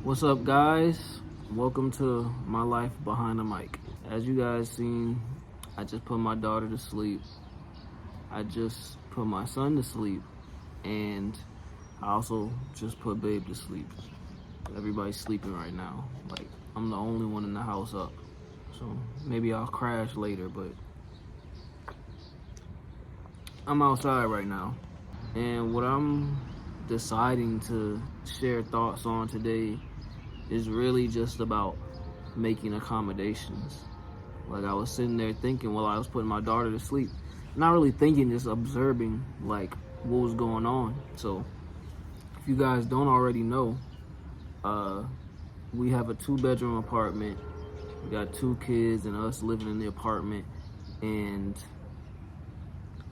What's up, guys? Welcome to my life behind the mic. As you guys seen, I just put my daughter to sleep. I just put my son to sleep, and I also just put Babe to sleep. Everybody's sleeping right now. Like, I'm the only one in the house up. So maybe I'll crash later, but I'm outside right now. And what I'm deciding to share thoughts on today is really just about making accommodations. Like, I was sitting there thinking while I was putting my daughter to sleep, not really thinking, just observing like what was going on. So if you guys don't already know, we have a 2-bedroom apartment. We got 2 kids and us living in the apartment, and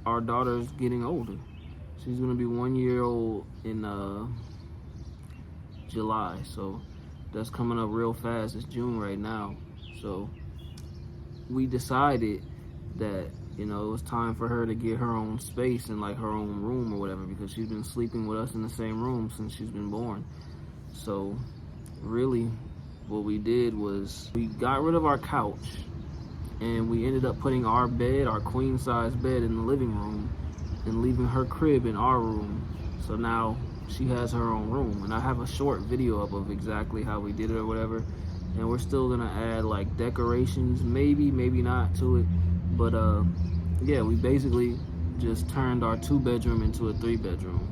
our daughter's getting older. She's gonna be 1 year old in July, so that's coming up real fast. It's June right now. So we decided that, it was time for her to get her own space and like her own room or whatever, because she's been sleeping with us in the same room since she's been born. So really what we did was we got rid of our couch and we ended up putting our bed, our queen size bed, in the living room and leaving her crib in our room. So now she has her own room, and I have a short video up of exactly how we did it or whatever, and we're still gonna add like decorations, maybe not, to it. But yeah, we basically just turned our 2-bedroom into a 3-bedroom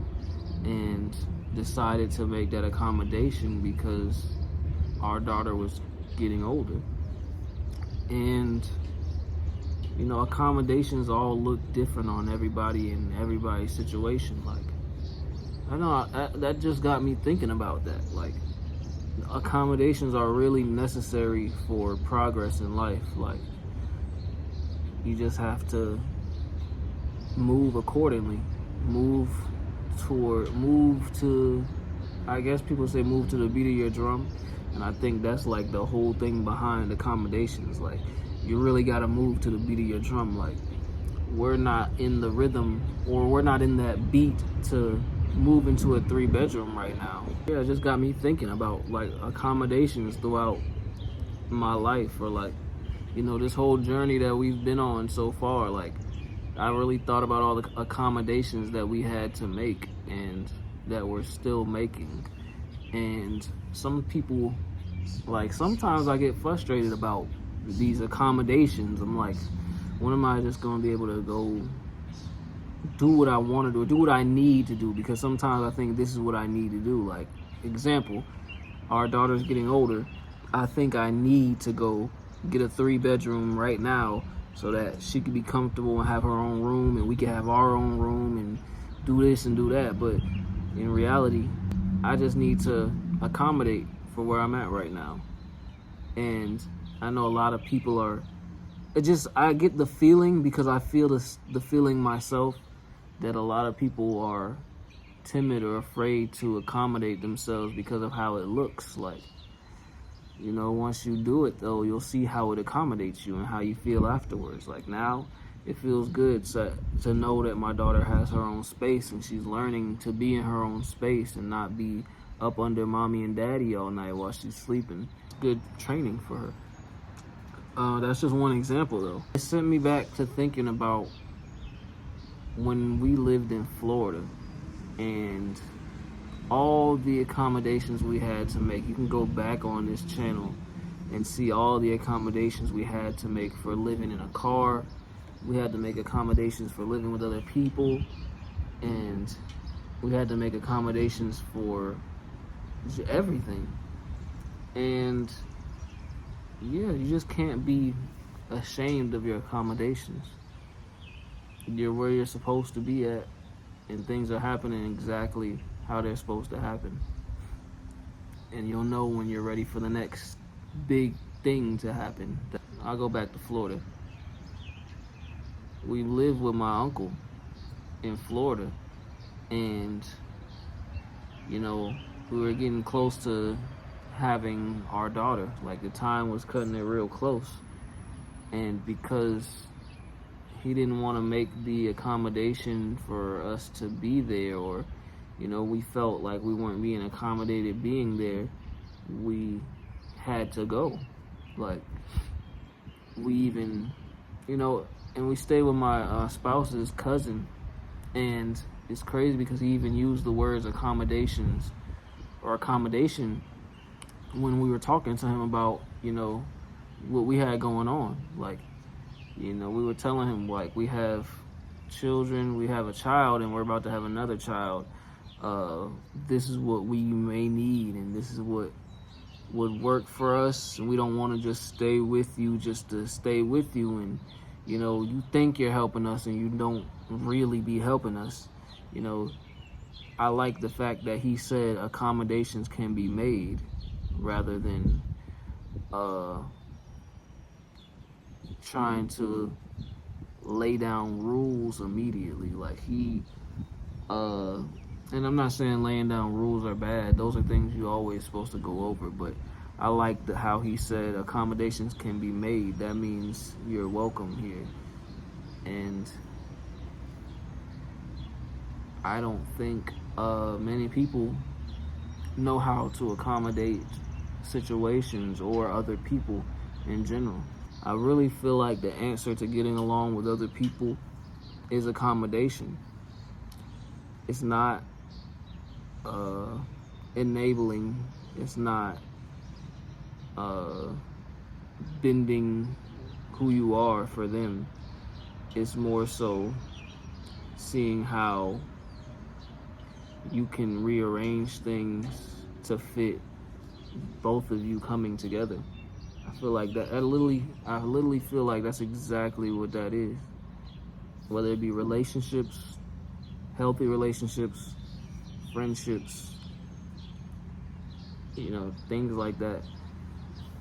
and decided to make that accommodation because our daughter was getting older. And accommodations all look different on everybody and everybody's situation. Like, I know that just got me thinking about that. Like, accommodations are really necessary for progress in life. Like, you just have to move accordingly. Move to, I guess people say move to the beat of your drum. And I think that's like the whole thing behind accommodations. Like, you really got to move to the beat of your drum. Like, we're not in the rhythm, or we're not in that beat to move into a 3-bedroom right now. Yeah, it just got me thinking about like accommodations throughout my life, or like, this whole journey that we've been on so far. Like, I really thought about all the accommodations that we had to make and that we're still making. And some people, like, sometimes I get frustrated about these accommodations. I'm like, when am I just gonna be able to go do what I want to do, or do what I need to do? Because sometimes I think this is what I need to do. Like, example, our daughter's getting older. I think I need to go get a 3-bedroom right now so that she could be comfortable and have her own room, and we can have our own room and do this and do that. But in reality, I just need to accommodate for where I'm at right now. And I know a lot of people are, I get the feeling, because I feel the feeling myself, that a lot of people are timid or afraid to accommodate themselves because of how it looks. Like, once you do it though, you'll see how it accommodates you and how you feel afterwards. Like, now it feels good to know that my daughter has her own space and she's learning to be in her own space and not be up under mommy and daddy all night while she's sleeping. It's good training for her. That's just one example though. It sent me back to thinking about when we lived in Florida and all the accommodations we had to make. You can go back on this channel and see all the accommodations we had to make for living in a car. We had to make accommodations for living with other people, and we had to make accommodations for everything. And yeah, you just can't be ashamed of your accommodations. You're where you're supposed to be at, and things are happening exactly how they're supposed to happen. And you'll know when you're ready for the next big thing to happen. I'll go back to Florida. We lived with my uncle in Florida, and we were getting close to having our daughter. Like, the time was cutting it real close, and because he didn't want to make the accommodation for us to be there, or we felt like we weren't being accommodated being there, we had to go. Like, we even, and we stayed with my spouse's cousin, and it's crazy because he even used the words accommodations or accommodation when we were talking to him about, what we had going on. Like, we were telling him, like, we have children, we have a child, and we're about to have another child. This is what we may need, and this is what would work for us. And we don't want to just stay with you just to stay with you, and you think you're helping us and you don't really be helping us. I like the fact that he said accommodations can be made rather than trying to lay down rules immediately. Like, he and I'm not saying laying down rules are bad. Those are things you're always supposed to go over. But I like how he said accommodations can be made. That means you're welcome here. And I don't think many people know how to accommodate situations or other people in general. I really feel like the answer to getting along with other people is accommodation. It's not enabling. It's not bending who you are for them. It's more so seeing how you can rearrange things to fit both of you coming together. I feel like that. I literally feel like that's exactly what that is. Whether it be relationships, healthy relationships, friendships, things like that.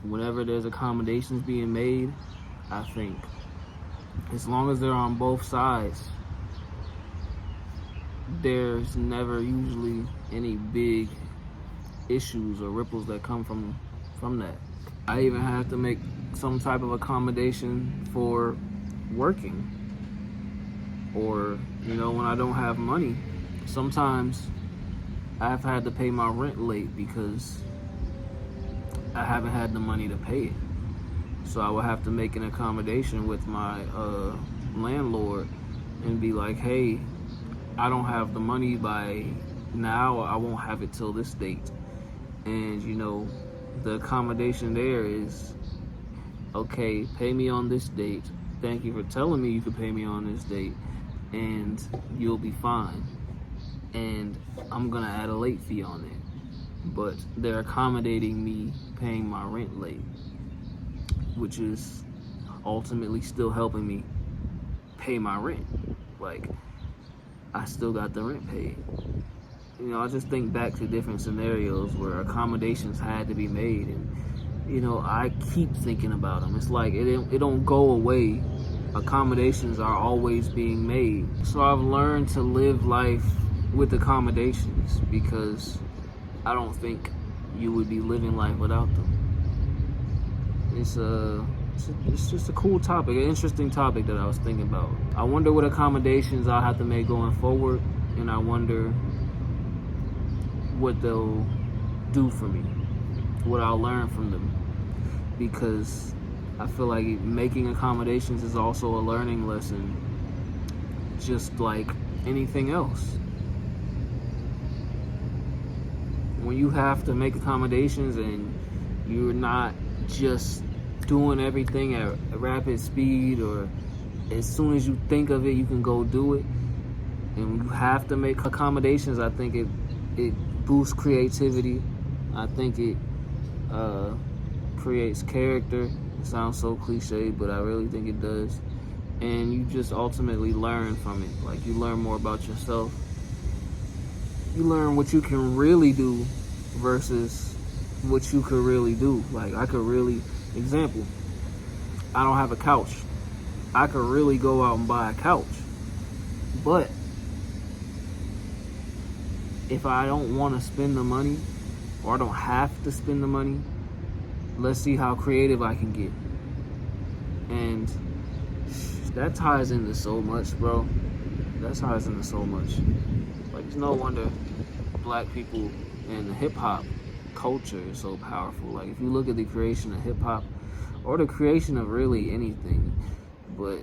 Whenever there's accommodations being made, I think as long as they're on both sides, there's never usually any big issues or ripples that come from that. I even have to make some type of accommodation for working, or when I don't have money. Sometimes I've had to pay my rent late because I haven't had the money to pay it. So I would have to make an accommodation with my landlord and be like, hey, I don't have the money by now. I won't have it till this date. And the accommodation there is, okay, pay me on this date. Thank you for telling me you could pay me on this date, and you'll be fine. And I'm gonna add a late fee on it. But they're accommodating me paying my rent late, which is ultimately still helping me pay my rent. Like, I still got the rent paid. I just think back to different scenarios where accommodations had to be made, and I keep thinking about them. It's like it don't go away. Accommodations are always being made. So I've learned to live life with accommodations, because I don't think you would be living life without them. It's just a cool topic, an interesting topic that I was thinking about. I wonder what accommodations I'll have to make going forward, and I wonder what they'll do for me, what I'll learn from them, because I feel like making accommodations is also a learning lesson, just like anything else. When you have to make accommodations and you're not just doing everything at rapid speed, or as soon as you think of it, you can go do it, and you have to make accommodations, I think it boosts creativity. I think it creates character. It sounds so cliche, but I really think it does. And you just ultimately learn from it. Like, you learn more about yourself. You learn what you can really do versus what you could really do. Like, example, I don't have a couch. I could really go out and buy a couch. But if I don't want to spend the money, or I don't have to spend the money, let's see how creative I can get. And that ties into so much, bro. That ties into so much. Like, it's no wonder black people in hip hop culture is so powerful. Like if you look at the creation of hip hop or the creation of really anything, but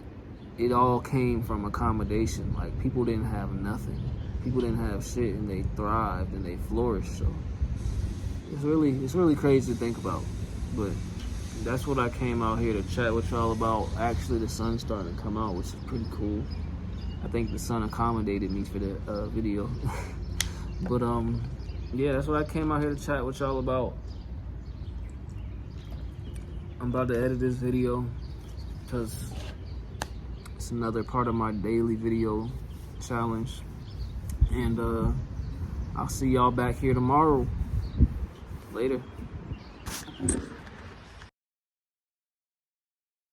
it all came from accommodation. Like people didn't have nothing. People didn't have shit and they thrived and they flourished. So it's really crazy to think about. But that's what I came out here to chat with y'all about. Actually, the sun's starting to come out, which is pretty cool. I think the sun accommodated me for the video. But yeah, that's what I came out here to chat with y'all about. I'm about to edit this video because it's another part of my daily video challenge. And I'll see y'all back here tomorrow. Later.